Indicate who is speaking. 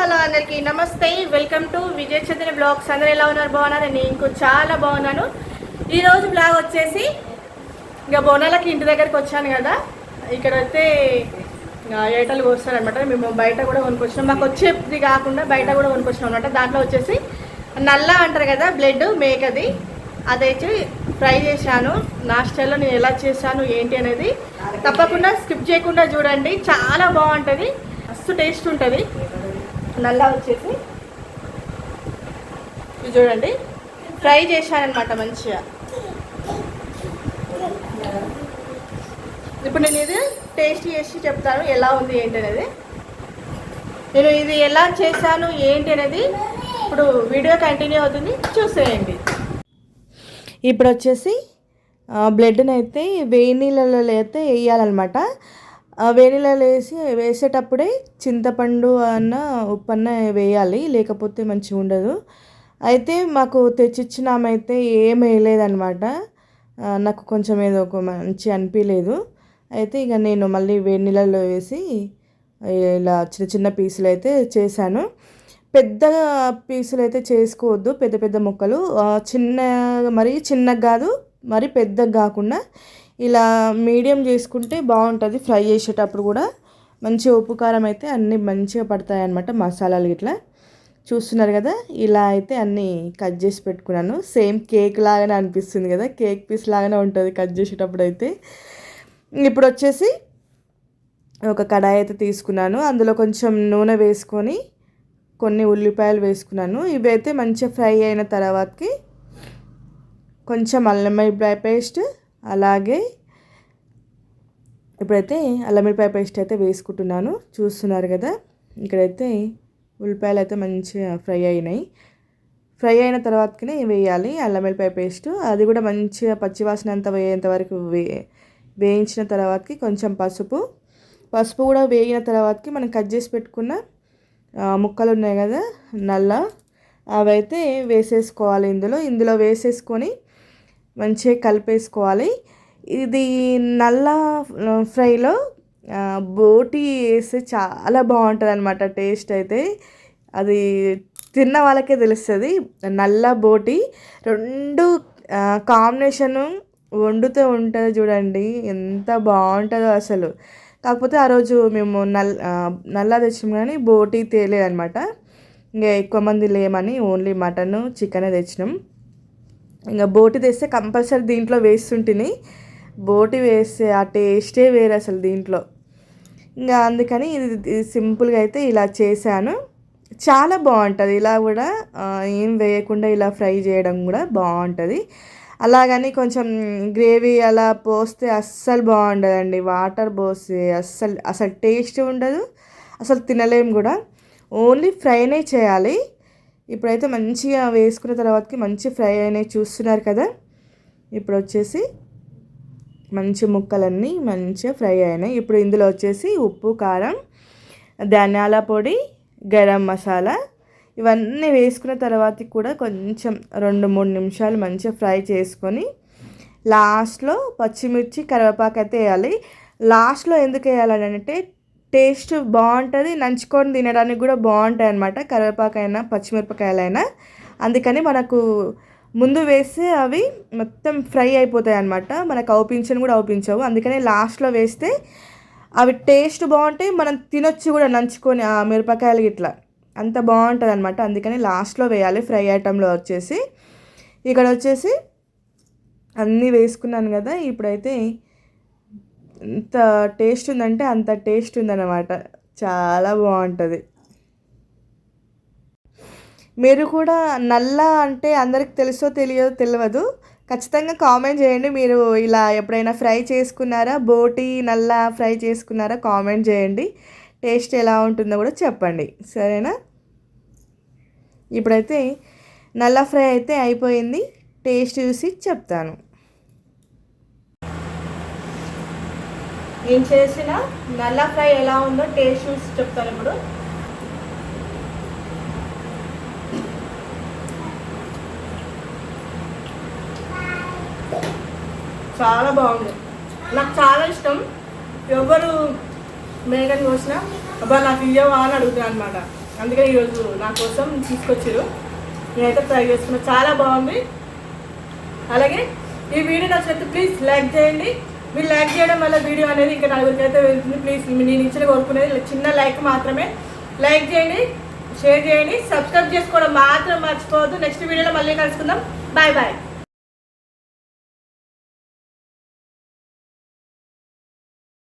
Speaker 1: Hello అందరికీ నమస్తే. Welcome to Vijay Chandra blogs. అందరూ ఎలా ఉన్నారు? బాగున్నారు? నేను చాలా బాగున్నాను. ఈరోజు బ్లాగ్ వచ్చేసి ఇంకా బోనాలకి ఇంటి దగ్గరికి వచ్చాను కదా, ఇక్కడ అయితే ఏటలు కోస్తారనమాట. మేము బయట కూడా కొనుక్కొచ్చినాం, మాకు వచ్చేది కాకుండా బయట కూడా కొనుక్కొచ్చినాం అనమాట. దాంట్లో వచ్చేసి నల్ల అంటారు కదా, బ్లడ్ మేకది, అదైతే ఫ్రై చేశాను. నా స్టైల్లో నేను ఎలా చేశాను ఏంటి అనేది తప్పకుండా స్కిప్ చేయకుండా చూడండి, చాలా బాగుంటుంది, మస్తు టేస్ట్ ఉంటుంది. నల్లా వచ్చేసి ఇది చూడండి, ఫ్రై చేశానమాట మంచిగా. ఇప్పుడు నేను ఇది టేస్ట్ చేసి చెప్తాను ఎలా ఉంది ఏంటి అనేది. నేను ఇది ఎలా చేశాను ఏంటి అనేది ఇప్పుడు వీడియో కంటిన్యూ అవుతుంది, చూసేయండి. ఇప్పుడు వచ్చేసి బ్లడ్ని అయితే వేడి నీళ్ళలో అయితే వేయాలన్నమాట. వేడినీళ్ళలో వేసేటప్పుడే చింతపండు అన్న ఉప్పు అన్న వేయాలి, లేకపోతే మంచిగా ఉండదు. అయితే మాకు తెచ్చిచ్చిన ఆమె అయితే ఏం వేయలేదన్నమాట. నాకు కొంచెం ఏదో ఒక మంచి అనిపించలేదు. అయితే ఇక నేను మళ్ళీ వేడి నీళ్ళలో వేసి ఇలా చిన్న చిన్న పీసులు అయితే చేశాను. పెద్ద పీసులు అయితే చేసుకోవద్దు, పెద్ద పెద్ద ముక్కలు, చిన్న మరీ చిన్నగా కాదు మరి పెద్దగా కాకుండా ఇలా మీడియం చేసుకుంటే బాగుంటుంది. ఫ్రై చేసేటప్పుడు కూడా మంచి ఉప్పు కారం అయితే అన్నీ మంచిగా పడతాయి అన్నమాట, మసాలాలు ఇట్లా చూస్తున్నారు కదా. ఇలా అయితే అన్నీ కట్ చేసి పెట్టుకున్నాను. సేమ్ కేక్ లాగానే అనిపిస్తుంది కదా, కేక్ పీస్ లాగానే ఉంటుంది కట్ చేసేటప్పుడు అయితే. ఇప్పుడు వచ్చేసి ఒక కడాయి అయితే తీసుకున్నాను, అందులో కొంచెం నూనె వేసుకొని కొన్ని ఉల్లిపాయలు వేసుకున్నాను. ఇవైతే మంచిగా ఫ్రై అయిన తర్వాతకి కొంచెం అల్లం వెల్లుల్లి పేస్ట్, అలాగే ఇప్పుడైతే అల్లం వెల్లుల్లి పేస్ట్ అయితే వేసుకుంటున్నాను. చూస్తున్నారు కదా, ఇక్కడైతే ఉల్లిపాయలు అయితే మంచిగా ఫ్రై అయినాయి. ఫ్రై అయిన తర్వాతనే వేయాలి అల్లం వెల్లుల్లి పేస్ట్. అది కూడా మంచిగా పచ్చివాసన అంతా వేయేంత వరకు వేయించిన తర్వాతకి కొంచెం పసుపు కూడా వేగిన తర్వాతకి మనం కట్ చేసి పెట్టుకున్న ముక్కలు ఉన్నాయి కదా నల్ల, అవైతే వేసేసుకోవాలి. ఇందులో వేసేసుకొని మంచిగా కలిపేసుకోవాలి. ఇది నల్ల ఫ్రైలో బోటి వేస్తే చాలా బాగుంటుంది అనమాట టేస్ట్ అయితే. అది తిన్న వాళ్ళకే తెలుస్తుంది. నల్ల బోటి రెండు కాంబినేషను వండుతూ ఉంటుంది చూడండి, ఎంత బాగుంటుందో అసలు. కాకపోతే ఆ రోజు మేము నల్ల తెచ్చినాం కానీ బోటి తేలేదనమాట. ఇంకా ఎక్కువ మంది లేమని ఓన్లీ మటన్ చికెనే తెచ్చినాం. ఇంకా బోటి తెస్తే కంపల్సరీ దీంట్లో వేస్తుంటిని. బోటి వేస్తే ఆ టేస్టే వేరే అసలు దీంట్లో. ఇంకా అందుకని ఇది సింపుల్గా అయితే ఇలా చేశాను, చాలా బాగుంటుంది. ఇలా కూడా ఏం వేయకుండా ఇలా ఫ్రై చేయడం కూడా బాగుంటుంది. అలాగని కొంచెం గ్రేవీ అలా పోస్తే అస్సలు బాగుండదండి. వాటర్ పోస్తే అసలు టేస్ట్ ఉండదు, అసలు తినలేము కూడా. ఓన్లీ ఫ్రైనే చేయాలి. ఇప్పుడైతే మంచిగా వేసుకున్న తర్వాతకి మంచి ఫ్రై అయినాయి, చూస్తున్నారు కదా. ఇప్పుడు వచ్చేసి మంచి ముక్కలన్నీ మంచిగా ఫ్రై అయినాయి. ఇప్పుడు ఇందులో వచ్చేసి ఉప్పు, కారం, ధనియాల పొడి, గరం మసాలా ఇవన్నీ వేసుకున్న తర్వాత కూడా కొంచెం 2-3 నిమిషాలు మంచిగా ఫ్రై చేసుకొని లాస్ట్లో పచ్చిమిర్చి, కరివేపాకు అయితే వేయాలి. లాస్ట్లో ఎందుకు వేయాలని అంటే టేస్ట్ బాగుంటుంది, నంచుకొని తినడానికి కూడా బాగుంటాయి అన్నమాట, కరివేపాకు అయినా పచ్చిమిరపకాయలైనా. అందుకని మనకు ముందు వేస్తే అవి మొత్తం ఫ్రై అయిపోతాయి అన్నమాట, మనకు అవుపించని కూడా అవుపించవు. అందుకని లాస్ట్లో వేస్తే అవి టేస్ట్ బాగుంటాయి, మనం తినొచ్చు కూడా నంచుకొని ఆ మిరపకాయలు ఇట్లా, అంత బాగుంటుంది అనమాట. అందుకని లాస్ట్లో వేయాలి ఫ్రై ఐటెంలో వచ్చేసి. ఇక్కడ వచ్చేసి అన్నీ వేసుకున్నాను కదా. ఇప్పుడైతే ఎంత టేస్ట్ ఉందంటే అంత టేస్ట్ ఉందన్నమాట, చాలా బాగుంటుంది. మీరు కూడా నల్ల అంటే అందరికి తెలుసో తెలియదో ఖచ్చితంగా కామెంట్ చేయండి. మీరు ఇలా ఎప్పుడైనా ఫ్రై చేసుకున్నారా, బోటి నల్ల ఫ్రై చేసుకున్నారా కామెంట్ చేయండి. టేస్ట్ ఎలా ఉంటుందో కూడా చెప్పండి, సరేనా. ఇప్పుడైతే నల్ల ఫ్రై అయితే అయిపోయింది, టేస్ట్ చూసి చెప్తాను. నేను చేసిన నల్ల ఫ్రై ఎలా ఉందో టేస్ట్ చూసి చెప్తాను ఇప్పుడు. చాలా బాగుంది, నాకు చాలా ఇష్టం. ఎవరు మేకని కోసినా అబ్బా నాకు ఇయ్యవా అని అడుగుతాను అనమాట. అందుకని ఈరోజు నా కోసం తీసుకొచ్చారు. నేనైతే ట్రై చేసుకున్నా, చాలా బాగుంది. అలాగే ఈ వీడియో నచ్చినట్టు ప్లీజ్ లైక్ చేయండి. మీరు లైక్ చేయడం వల్ల వీడియో అనేది ఇంకా నలుగురికి అయితే వెళ్తుంది. ప్లీజ్ నేను ఇచ్చిన కోరుకునేది చిన్న లైక్ మాత్రమే. లైక్ చేయండి, షేర్ చేయండి, సబ్స్క్రైబ్ చేసుకోవడం మాత్రం మర్చిపోవద్దు. నెక్స్ట్ వీడియోలో మళ్ళీ కలుసుకుందాం. Bye bye.